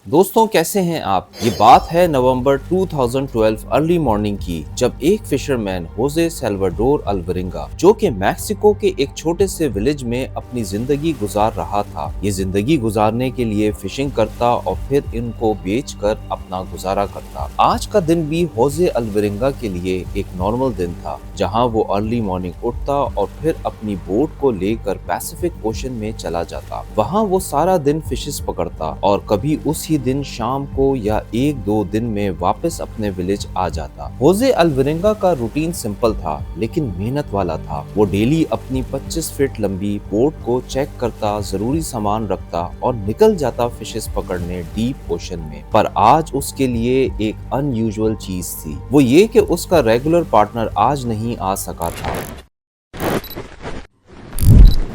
दोस्तों कैसे हैं आप। ये बात है नवंबर 2012 अर्ली मॉर्निंग की, जब एक फिशरमैन होजे सैल्वाडोर अल्वरिंगा जो कि मैक्सिको के एक छोटे से विलेज में अपनी जिंदगी गुजार रहा था, ये जिंदगी गुजारने के लिए फिशिंग करता और फिर इनको बेचकर अपना गुजारा करता। आज का दिन भी होजे अल्वरिंगा के लिए एक नॉर्मल दिन था, जहां वो अर्ली मॉर्निंग उठता और फिर अपनी बोट को लेकर पैसिफिक ओशन में चला जाता। वहां वो सारा दिन फिशेस पकड़ता और कभी उसी दिन शाम को या एक दो दिन में वापस अपने विलेज आ जाता। होजे अल्वरिंगा का रूटीन सिंपल था लेकिन मेहनत वाला था। वो डेली अपनी 25 फीट लंबी बोट को चेक करता, जरूरी सामान रखता और निकल जाता फिशेस पकड़ने डीप ओशन में। पर आज उसके लिए एक अनयूजुअल चीज थी, वो ये कि उसका रेगुलर पार्टनर आज नहीं आ सका था।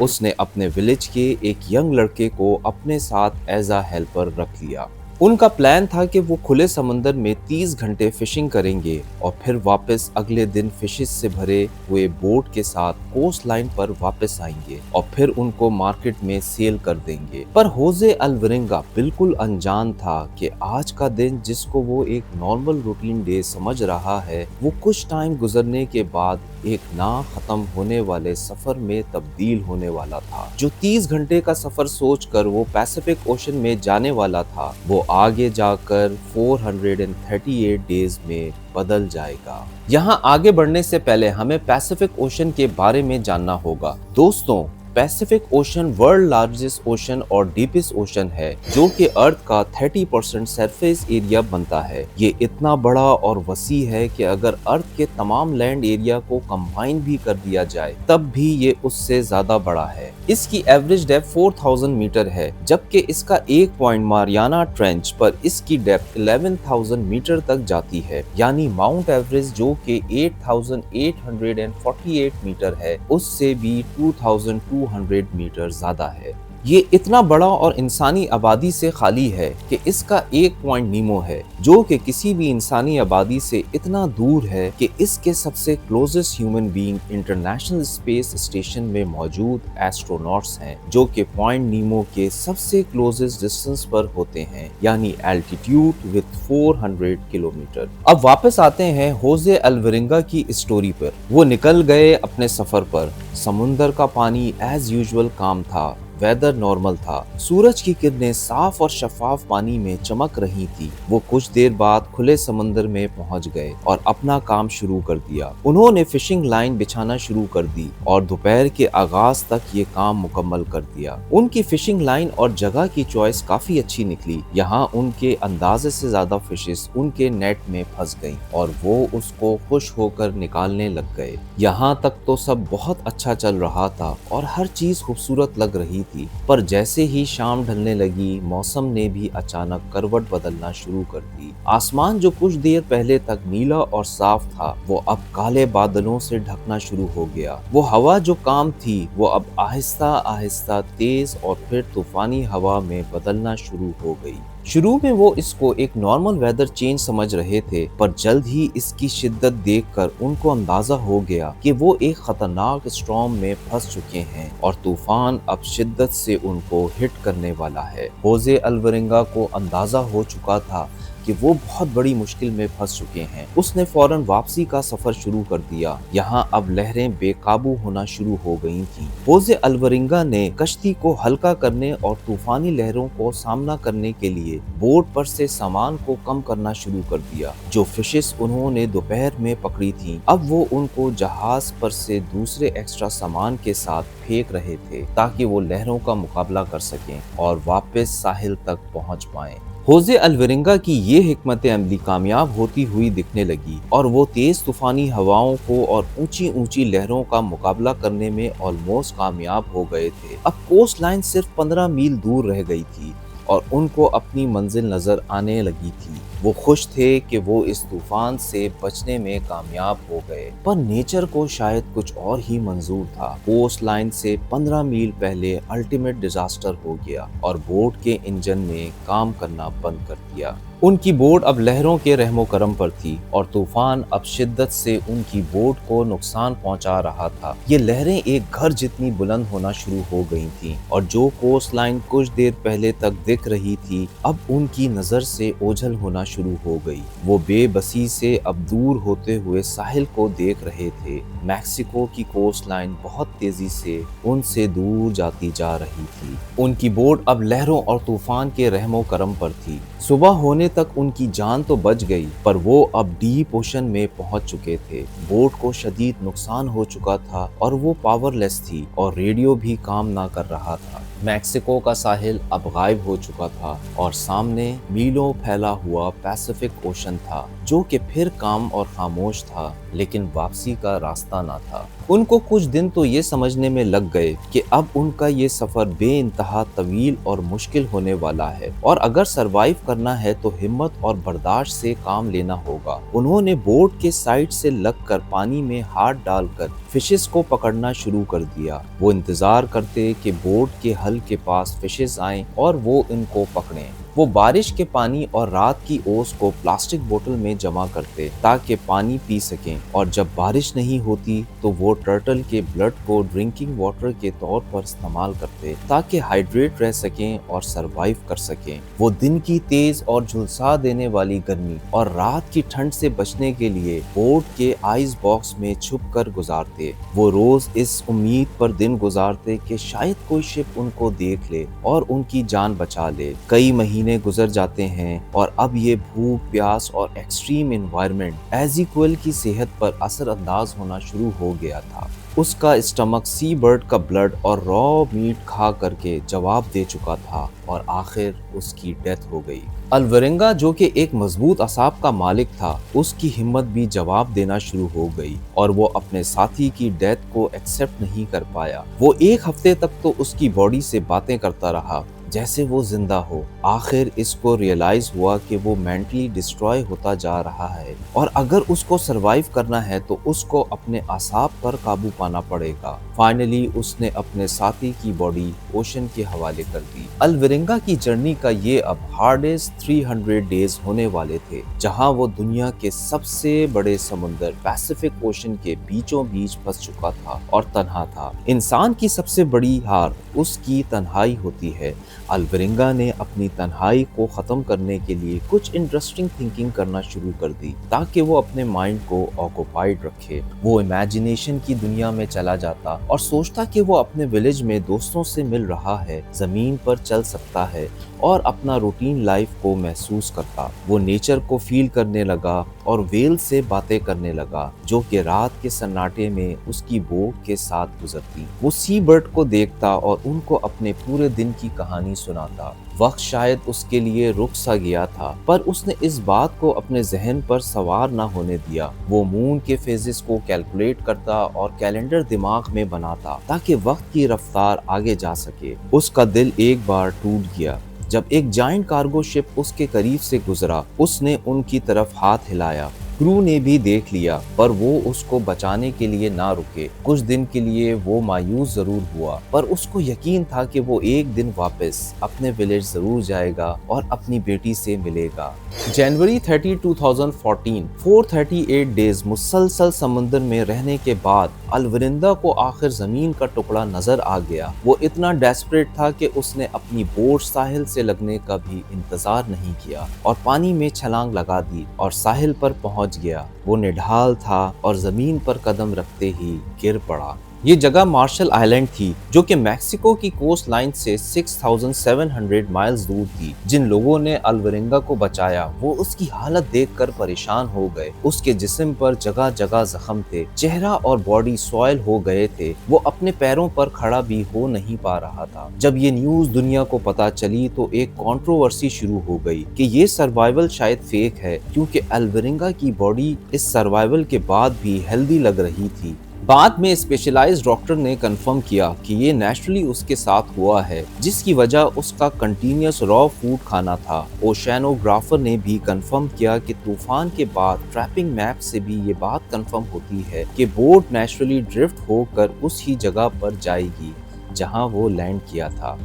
उसने अपने विलेज के एक यंग लड़के को अपने साथ एज अ हेल्पर रख लिया। उनका प्लान था कि वो खुले समंदर में 30 घंटे फिशिंग करेंगे और फिर वापस अगले दिन फिशेस से भरे हुए बोट के साथ कोस्ट लाइन पर वापस आएंगे और फिर उनको मार्केट में सेल कर देंगे। पर होजे अल्वरिंगा बिल्कुल अनजान था कि आज का दिन, जिसको वो एक नॉर्मल रूटीन डे समझ रहा है, वो कुछ टाइम गुजरने के बाद एक ना खत्म होने वाले सफर में तब्दील होने वाला था। जो 30 घंटे का सफर सोचकर वो पैसिफिक ओशन में जाने वाला था, वो आगे जाकर 438 डेज में बदल जाएगा। यहाँ आगे बढ़ने से पहले हमें पैसिफिक ओशन के बारे में जानना होगा। दोस्तों, Pacific ocean world largest ocean और डीपेस्ट ओशन है, जो कि अर्थ का 30% सरफेस एरिया बनता है। ये इतना बड़ा और वसी है कि अगर अर्थ के तमाम लैंड एरिया को कंबाइन भी कर दिया जाए तब भी ये उससे ज्यादा बड़ा है। इसकी एवरेज डेप्थ 4000 मीटर है, जबकि इसका एक पॉइंट मारियाना ट्रेंच पर इसकी डेप्थ 11000 मीटर तक जाती है। यानी माउंट एवरेस्ट, जो कि 8848 मीटर है, उससे भी 2200 मीटर ज्यादा है। ये इतना बड़ा और इंसानी आबादी से खाली है कि इसका एक पॉइंट नीमो है, जो कि किसी भी इंसानी आबादी से इतना दूर है कि इसके सबसे closest human being international space station में मौजूद एस्ट्रोनॉट्स हैं, जो कि पॉइंट नीमो के सबसे क्लोजेस्ट डिस्टेंस पर होते हैं, यानी एल्टीट्यूड विद 400 किलोमीटर। अब वापस आते हैं होजे अल्वरिंगा की स्टोरी पर। वो निकल गए अपने सफर पर। समुंदर का पानी एज यूजुअल काम था, वेदर नॉर्मल था, सूरज की किरणें साफ और शफाफ पानी में चमक रही थी। वो कुछ देर बाद खुले समंदर में पहुंच गए और अपना काम शुरू कर दिया। उन्होंने फिशिंग लाइन बिछाना शुरू कर दी और दोपहर के आगाज तक ये काम मुकम्मल कर दिया। उनकी फिशिंग लाइन और जगह की चॉइस काफी अच्छी निकली। यहाँ उनके अंदाजे से ज्यादा फिशेस उनके नेट में फंस गईं और वो उसको खुश होकर निकालने लग गए। यहाँ तक तो सब बहुत अच्छा चल रहा था और हर चीज खूबसूरत लग रही थी। पर जैसे ही शाम ढलने लगी, मौसम ने भी अचानक करवट बदलना शुरू कर दी। आसमान जो कुछ देर पहले तक नीला और साफ था, वो अब काले बादलों से ढकना शुरू हो गया। वो हवा जो काम थी, वो अब आहिस्ता आहिस्ता तेज और फिर तूफानी हवा में बदलना शुरू हो गई। शुरू में वो इसको एक नॉर्मल वेदर चेंज समझ रहे थे, पर जल्द ही इसकी शिद्दत देखकर उनको अंदाजा हो गया कि वो एक खतरनाक स्टॉर्म में फंस चुके हैं और तूफान अब शिद्दत से उनको हिट करने वाला है। होजे अल्वरिंगा को अंदाजा हो चुका था कि वो बहुत बड़ी मुश्किल में फंस चुके हैं। उसने फौरन वापसी का सफर शुरू कर दिया। यहाँ अब लहरें बेकाबू होना शुरू हो गई थीं। होजे अल्वरिंगा ने कश्ती को हल्का करने और तूफानी लहरों को सामना करने के लिए बोट पर से सामान को कम करना शुरू कर दिया। जो फिशेस उन्होंने दोपहर में पकड़ी थी, अब वो उनको जहाज पर से दूसरे एक्स्ट्रा सामान के साथ फेंक रहे थे, ताकि वो लहरों का मुकाबला कर सकें और वापस साहिल तक पहुंच पाएं। होजे अल्वरिंगा की ये हिकमत अमली कामयाब होती हुई दिखने लगी और वो तेज तूफानी हवाओं को और ऊंची ऊंची लहरों का मुकाबला करने में ऑलमोस्ट कामयाब हो गए थे। अब कोस्ट लाइन सिर्फ 15 मील दूर रह गई थी और उनको अपनी मंजिल नजर आने लगी थी। वो खुश थे कि वो इस तूफान से बचने में कामयाब हो गए, पर नेचर को शायद कुछ और ही मंजूर था। कोस्ट लाइन से 15 मील पहले अल्टीमेट डिजास्टर हो गया और बोट के इंजन ने काम करना बंद कर दिया। ان کی بوٹ اب لہروں کے رحم و کرم پر تھی اور طوفان اب شدت سے ان کی بوٹ کو نقصان پہنچا رہا تھا۔ یہ لہریں ایک گھر جتنی بلند ہونا شروع ہو گئی تھیں اور جو کوسٹ لائن کچھ دیر پہلے تک دکھ رہی تھی اب ان کی نظر سے اوجھل ہونا شروع ہو گئی۔ وہ بے بسی سے اب دور ہوتے ہوئے ساحل کو دیکھ رہے تھے۔ میکسیکو کی کوسٹ لائن بہت تیزی سے ان سے دور جاتی جا رہی تھی۔ ان کی بوٹ اب لہروں اور طوفان کے رحم و کرم پر تھی۔ صبح ہونے تک ان کی جان تو بچ گئی پر وہ اب ڈیپ اوشن میں پہنچ چکے تھے۔ بوٹ کو شدید نقصان ہو چکا تھا اور وہ پاور لیس تھی اور ریڈیو بھی کام نہ کر رہا تھا۔ میکسیکو کا ساحل اب غائب ہو چکا تھا اور سامنے میلوں پھیلا ہوا پیسیفک اوشن تھا جو کہ پھر کام اور خاموش تھا لیکن واپسی کا راستہ نہ تھا۔ ان کو کچھ دن تو یہ سمجھنے میں لگ گئے کہ اب ان کا یہ سفر بے انتہا طویل اور مشکل ہونے والا ہے اور اگر سروائیو کرنا ہے تو ہمت اور برداشت سے کام لینا ہوگا۔ انہوں نے بوٹ کے سائڈ سے لگ کر پانی میں ہاتھ ڈال کر فشز کو پکڑنا شروع کر دیا۔ وہ انتظار کرتے کہ بوٹ کے حل کے پاس فشز آئیں اور وہ ان کو پکڑیں۔ وہ بارش کے پانی اور رات کی اوس کو پلاسٹک بوتل میں جمع کرتے تاکہ پانی پی سکیں اور جب بارش نہیں ہوتی تو وہ ٹرٹل کے بلڈ کو ڈرنکنگ واٹر کے طور پر استعمال کرتے تاکہ ہائیڈریٹ رہ سکیں اور سروائیو کر سکیں۔ وہ دن کی تیز اور جھلسا دینے والی گرمی اور رات کی ٹھنڈ سے بچنے کے لیے بوٹ کے آئس باکس میں چھپ کر گزارتے۔ وہ روز اس امید پر دن گزارتے کہ شاید کوئی شپ ان کو دیکھ لے اور ان کی جان بچا لے۔ کئی مہینے گزر جاتے ہیں اور اب یہ بھوک، پیاس اور ایکسٹریم انوائرمنٹ ایزیکوئل کی صحت پر اثر انداز ہونا شروع ہو گیا تھا۔ اس کا اسٹمک سی برڈ کا بلڈ اور را میٹ کھا کر کے جواب دے چکا تھا اور آخر اس کی ڈیتھ ہو گئی۔ الورنگا جو کہ ایک مضبوط اعصاب کا مالک تھا اس کی ہمت بھی جواب دینا شروع ہو گئی اور وہ اپنے ساتھی کی ڈیتھ کو ایکسیپٹ نہیں کر پایا۔ وہ ایک ہفتے تک تو اس کی باڈی سے باتیں کرتا رہا جیسے وہ زندہ ہو۔ آخر اس کو ریئلائز ہوا کہ وہ مینٹلی ڈسٹروائے ہوتا جا رہا ہے اور اگر اس کو سروائیو کرنا ہے تو اس کو اپنے اعصاب پر قابو پانا پڑے گا۔ فائنلی اس نے اپنے ساتھی کی باڈی اوشن کے حوالے کر دی۔ الورنگا کی جرنی کا یہ اب ہارڈسٹ 300 ڈیز ہونے والے تھے جہاں وہ دنیا کے سب سے بڑے سمندر پیسیفک اوشن کے بیچوں بیچ پھنس چکا تھا اور تنہا تھا۔ انسان کی سب سے بڑی ہار اس کی تنہائی ہوتی ہے۔ الورنگا نے اپنی تنہائی کو ختم کرنے کے لیے کچھ انٹرسٹنگ تھنکنگ کرنا شروع کر دی تاکہ وہ اپنے مائنڈ کو آکوپائیڈ رکھے۔ وہ امیجنیشن کی دنیا میں چلا جاتا اور سوچتا کہ وہ اپنے ولیج میں دوستوں سے مل رہا ہے، زمین پر چل سکتا ہے اور اپنا روٹین لائف کو محسوس کرتا۔ وہ نیچر کو فیل کرنے لگا اور ویل سے باتیں کرنے لگا جو کہ رات کے سناٹے میں اس کی بوٹ کے ساتھ گزرتی۔ وہ سی برڈ کو دیکھتا اور ان کو اپنے پورے دن کی کہانی سناتا۔ وقت شاید اس کے لیے رک سا گیا تھا پر اس نے اس بات کو اپنے ذہن پر سوار نہ ہونے دیا۔ وہ مون کے فیزز کو کیلکولیٹ کرتا اور کیلنڈر دماغ میں بناتا تاکہ وقت کی رفتار آگے جا سکے۔ اس کا دل ایک بار ٹوٹ گیا جب ایک جائنٹ کارگو شپ اس کے قریب سے گزرا۔ اس نے ان کی طرف ہاتھ ہلایا۔ کرو نے بھی دیکھ لیا پر وہ اس کو بچانے کے لیے نہ رکے۔ کچھ دن کے لیے وہ مایوس ضرور ہوا پر اس کو یقین تھا کہ وہ ایک دن واپس اپنے ولیج ضرور جائے گا اور اپنی بیٹی سے ملے گا۔ جنوری 30، 2014 438 ڈیز مسلسل سمندر میں رہنے کے بعد الورنگا کو آخر زمین کا ٹکڑا نظر آ گیا۔ وہ اتنا ڈیسپریٹ تھا کہ اس نے اپنی بوٹ ساحل سے لگنے کا بھی انتظار نہیں کیا اور پانی میں چھلانگ لگا دی اور ساحل پر پہنچ گیا۔ وہ نڈھال تھا اور زمین پر قدم رکھتے ہی گر پڑا۔ یہ جگہ مارشل آئلینڈ تھی جو کہ میکسیکو کی کوسٹ لائن سے 6700 مائلز دور تھی۔ جن لوگوں نے الورنگا کو بچایا وہ اس کی حالت دیکھ کر پریشان ہو گئے۔ اس کے جسم پر جگہ جگہ زخم تھے، چہرہ اور باڈی سوائل ہو گئے تھے۔ وہ اپنے پیروں پر کھڑا بھی ہو نہیں پا رہا تھا۔ جب یہ نیوز دنیا کو پتا چلی تو ایک کنٹروورسی شروع ہو گئی کہ یہ سروائیول شاید فیک ہے کیونکہ الورنگا کی باڈی اس سروائیول کے بعد بھی ہیلدی لگ رہی تھی۔ بعد میں اسپیشلائزڈ ڈاکٹر نے کنفرم کیا کہ یہ نیچرلی اس کے ساتھ ہوا ہے جس کی وجہ اس کا کنٹینیوس را فوڈ کھانا تھا۔ اوشینوگرافر نے بھی کنفرم کیا کہ طوفان کے بعد ٹریپنگ میپ سے بھی یہ بات کنفرم ہوتی ہے کہ بوٹ نیچرلی ڈرفٹ ہو کر اس ہی جگہ پر جائے گی جہاں وہ لینڈ کیا تھا۔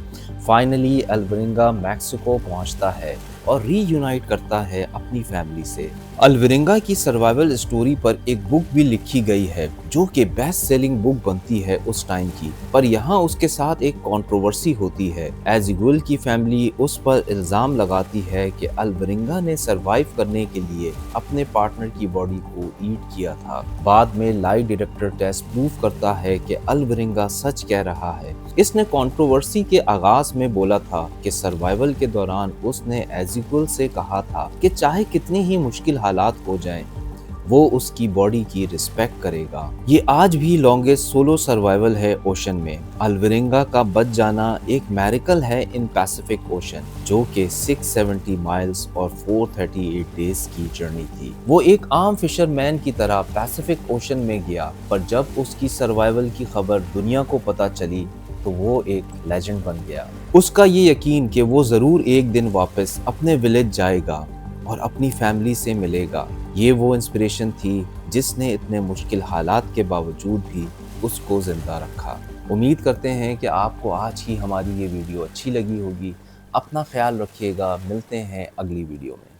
فائنلی الورنگا میکسیکو پہنچتا ہے और रीयूनाइट करता है अपनी फैमिली से। अल्वरिंगा की सर्वाइवल स्टोरी पर एक बुक भी लिखी गई है जो कि बेस्ट सेलिंग बुक बनती है उस टाइम की, पर यहाँ उसके साथ एक कंट्रोवर्सी होती है। एज़िगुल की फैमिली उस पर इल्जाम लगाती है कि अल्वरिंगा ने सरवाइव करने के लिए अपने पार्टनर की बॉडी को ईट किया था। बाद में लाई डिटेक्टर टेस्ट प्रूव करता है कि अल्वरिंगा सच कह रहा है। इसने कंट्रोवर्सी के आगाज में बोला था कि सर्वाइवल के दौरान उसने एज़िगुल से कहा था कि चाहे कितनी ही मुश्किल हालात हो जाएं, वो उसकी बॉडी की रिस्पेक्ट करेगा। ये आज भी लॉन्गेस्ट सोलो सर्वाइवल है ओशन में। अल्वरिंगा का बच जाना एक मैरिकल है इन पैसिफिक ओशन, जो कि 670 माइल्स और 438 डेज की जर्नी थी। वो एक आम फिशरमैन की तरह पैसिफिक ओशन में गया, पर जब उसकी सर्वाइवल की खबर दुनिया को पता चली तो वो एक लेजेंड बन गया। उसका ये यकीन कि वो जरूर एक दिन वापस अपने विलेज जाएगा और अपनी फैमिली से मिलेगा, ये वो इंस्पिरेशन थी जिसने इतने मुश्किल हालात के बावजूद भी उसको जिंदा रखा। उम्मीद करते हैं कि आपको आज की हमारी ये वीडियो अच्छी लगी होगी। अपना ख्याल रखिएगा, मिलते हैं अगली वीडियो में।